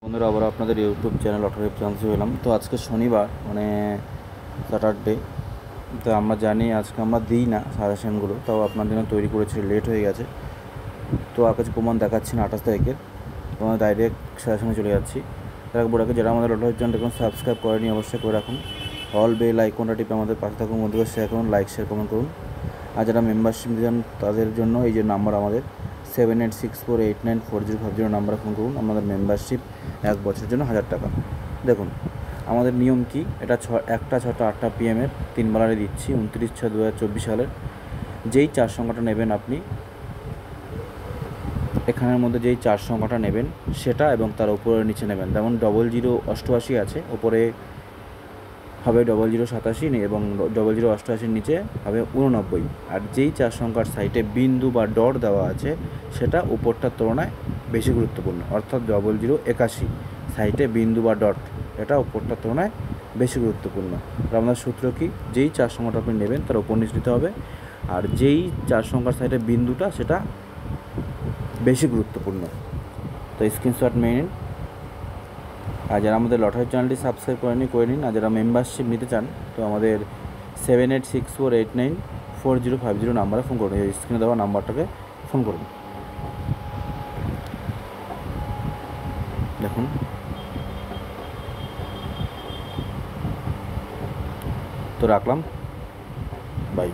বন্ধুরা আবার আপনাদের ইউটিউব চ্যানেল লটারি চান্সে এলাম। তো আজকে শনিবার মানে স্যাটারডে, তো আমরা জানি আজকে আমরা দিই না সাজেশনগুলো, তাও আপনার জন্য তৈরি করেছি, লেট হয়ে গেছে। তো আর কাছে প্রমাণ দেখাচ্ছি না 28 তারিখের, তোমার ডাইরেক্ট সাজেশনে চলে যাচ্ছি। তার আগে বলে রাখি, যারা আমাদের লটারি চ্যানেলটা এখন সাবস্ক্রাইব করেনি অবশ্যই করে রাখুন, অল বেল আইকনটা টিপে আমাদের পাশে থাকুন, বন্ধুকে শেয়ার করুন, লাইক শেয়ার কমেন্ট করুন। আর যারা মেম্বারশিপ নিতে চান তাদের জন্য এই যে নাম্বার আমাদের 7864894050 নাম্বারে ফোন করুন। আমাদের মেম্বারশিপ 1 বছরের জন্য 1000 টাকা। দেখুন আমাদের নিয়ম কি, এটা 1টা 6টা 8টা PM-এর 3 বেলারে দিচ্ছি 29/6/2024 সালের। যেই 4 সংখ্যাটা নেবেন আপনি, এখানের মধ্যে যেই 4 সংখ্যাটা নেবেন সেটা এবং তার উপরে নিচে নেবেন। যেমন 0088 আছে, ওপরে হবে 0087 এবং 0088 নিচে হবে 89। আর যেই 4 সংখ্যার সাইডে বিন্দু বা ডট দেওয়া আছে সেটা উপরটার তুলনায় বেশি গুরুত্বপূর্ণ, অর্থাৎ 0081 সাইডে বিন্দু বা ডট, এটা উপরটার তুলনায় বেশি গুরুত্বপূর্ণ। আর আমাদের সূত্র কি, যেই 4 সংখ্যাটা আপনি নেবেন তার উপর নিচ নিতে হবে, আর যেই 4 সংখ্যার সাইডে বিন্দুটা সেটা বেশি গুরুত্বপূর্ণ। তো স্ক্রিনশট নিয়ে নিন। আর যারা আমাদের লটারি চ্যানেলটি সাবস্ক্রাইব করেনি করে নিন। আর যারা মেম্বারশিপ নিতে চান তো আমাদের 7864894050 নাম্বারে ফোন করুন, এই স্ক্রিনে দেওয়া নাম্বারটাকে ফোন করুন। দেখুন তো রাখলাম, বাই।